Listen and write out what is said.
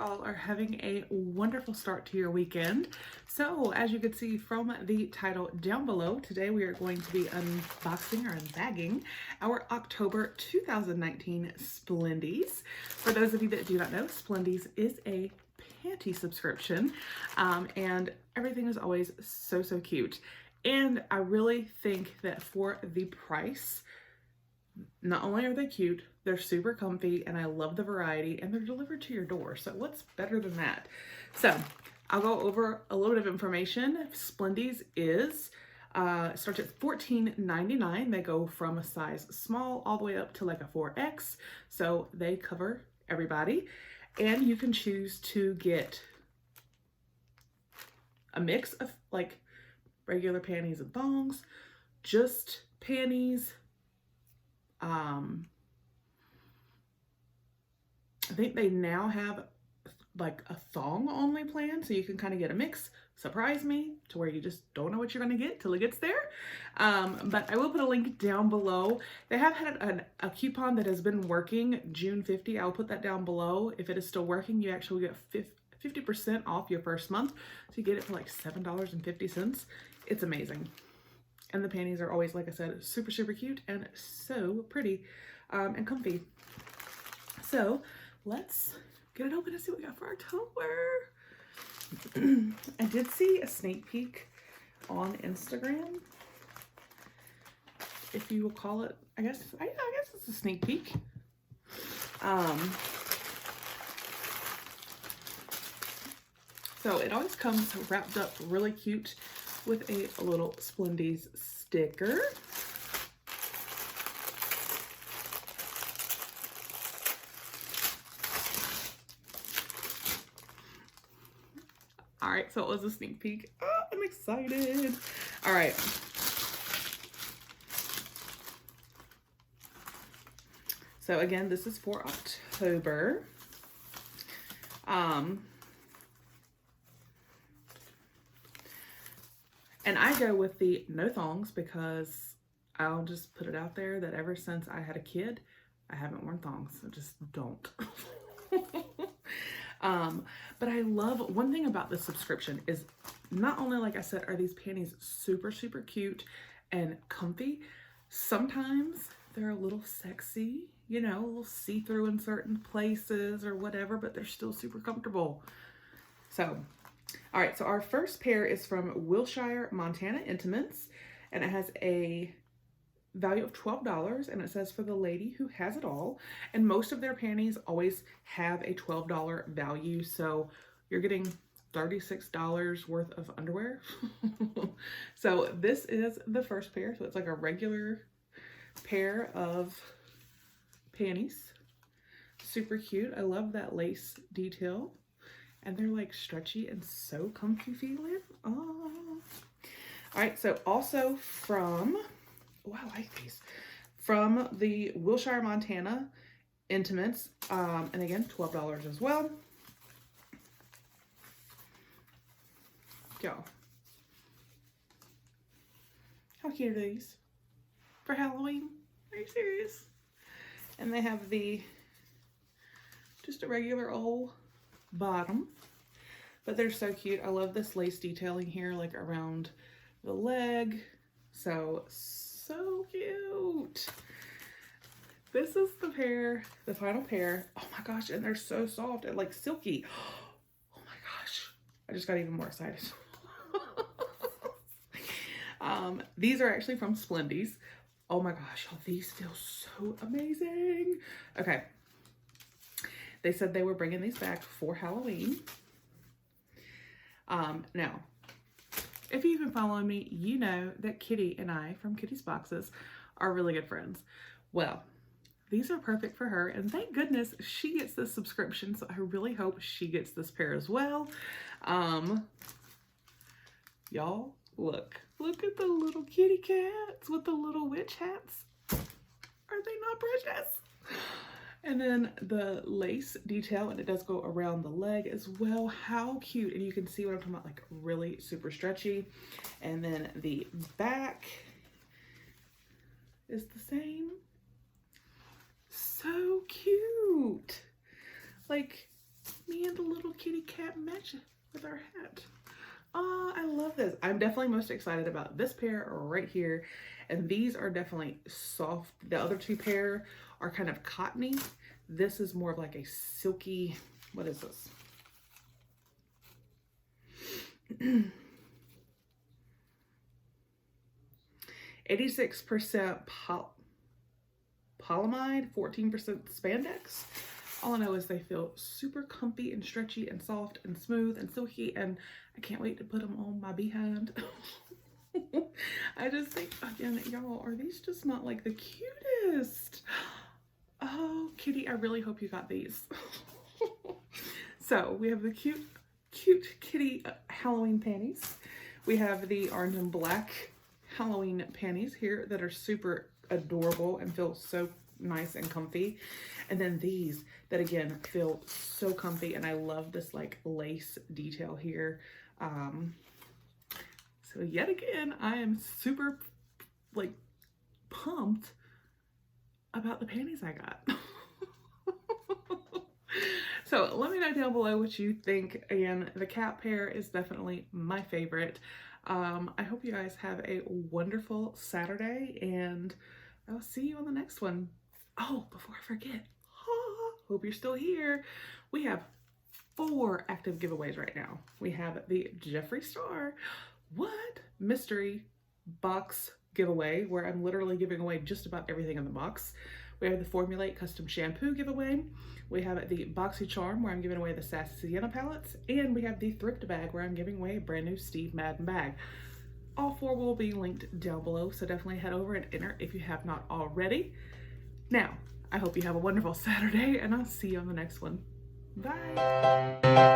y'all are having a wonderful start to your weekend. So as you can see from the title down below, today we are going to be unboxing or unbagging our October 2019 Splendies. For those of you that do not know, Splendies is a panty subscription, and everything is always so cute. And I really think that for the price, not only are they cute, they're super comfy, and I love the variety, and they're delivered to your door. So what's better than that? So I'll go over a little bit of information. Splendies is starts at $14.99. They go from a size small all the way up to like a 4X. So they cover everybody. And you can choose to get a mix of like regular panties and thongs, just panties. I think they now have like a thong only plan, so you can kind of get a mix, surprise me, to where you just don't know what you're going to get till it gets there. But I will put a link down below. They have had a coupon that has been working, June 50. I'll put that down below. If it is still working, you actually get 50% off your first month. So you get it for like $7.50. It's amazing. And the panties are always, like I said, super cute and so pretty and comfy. So let's get it open and see what we got for October. I did see a sneak peek on Instagram, if you will call it. I guess it's a sneak peek. So it always comes wrapped up really cute with a little Splendies sticker. All right, so it was a sneak peek. Oh, I'm excited. All right. So again, this is for October. And I go with the no thongs because I'll just put it out there that ever since I had a kid, I haven't worn thongs. I just don't. But I love, one thing about this subscription is not only, like I said, are these panties super cute and comfy, sometimes they're a little sexy, you know, a little see-through in certain places or whatever, but they're still super comfortable. So, all right, so our first pair is from Wilshire, Montana Intimates, and it has a value of $12, and it says for the lady who has it all. And most of their panties always have a $12 value, so you're getting $36 worth of underwear. So this is the first pair, so it's like a regular pair of panties. Super cute. I love that lace detail, and they're like stretchy and so comfy feeling. Oh. All right, so also from, oh, I like these, from the Wilshire, Montana Intimates, and again, $12 as well. Y'all, how cute are these for Halloween? Are you serious? And they have the, just a regular old bottom, but they're so cute. I love this lace detailing here, like around the leg. So cute. This is the pair, the final pair. Oh my gosh, and they're so soft and like silky. Oh my gosh, I just got even more excited. These are actually from Splendies. Oh my gosh, y'all, these feel so amazing. Okay, they said they were bringing these back for Halloween. Now, if you've been following me, you know that Kitty and I from Kitty's Boxes are really good friends. Well, these are perfect for her, and thank goodness she gets this subscription, so I really hope she gets this pair as well. Y'all, look at the little kitty cats with the little witch hats. Are they not precious? And then the lace detail, and it does go around the leg as well. How cute. And you can see what I'm talking about, like really super stretchy. And then the back is the same. So cute. Like me and the little can't match it with our hat. Oh, I love this. I'm definitely most excited about this pair right here. And these are definitely soft. The other two pair are kind of cottony. This is more of like a silky, what is this? 86% polyamide, 14% spandex. All I know is they feel super comfy and stretchy and soft and smooth and silky, and I can't wait to put them on my behind. I just think, again, y'all, are these just not like the cutest? Oh, Kitty, I really hope you got these. So we have the cute kitty Halloween panties. We have the orange and black Halloween panties here that are super adorable and feel so nice and comfy. And then these that again feel so comfy, and I love this like lace detail here. So yet again, I am super like pumped about the panties I got. So let me know down below what you think. Again, the cat pair is definitely my favorite. I hope you guys have a wonderful Saturday, and I'll see you on the next one. Oh, before I forget, hope you're still here. We have 4 active giveaways right now. We have the Jeffree Star mystery box giveaway, where I'm literally giving away just about everything in the box. We have the Formulate custom shampoo giveaway. We have the Boxy Charm, where I'm giving away the Sassy Sienna palettes. And we have the Thrift Bag, where I'm giving away a brand new Steve Madden bag. All 4 will be linked down below, so definitely head over and enter if you have not already. Now, I hope you have a wonderful Saturday, and I'll see you on the next one. Bye.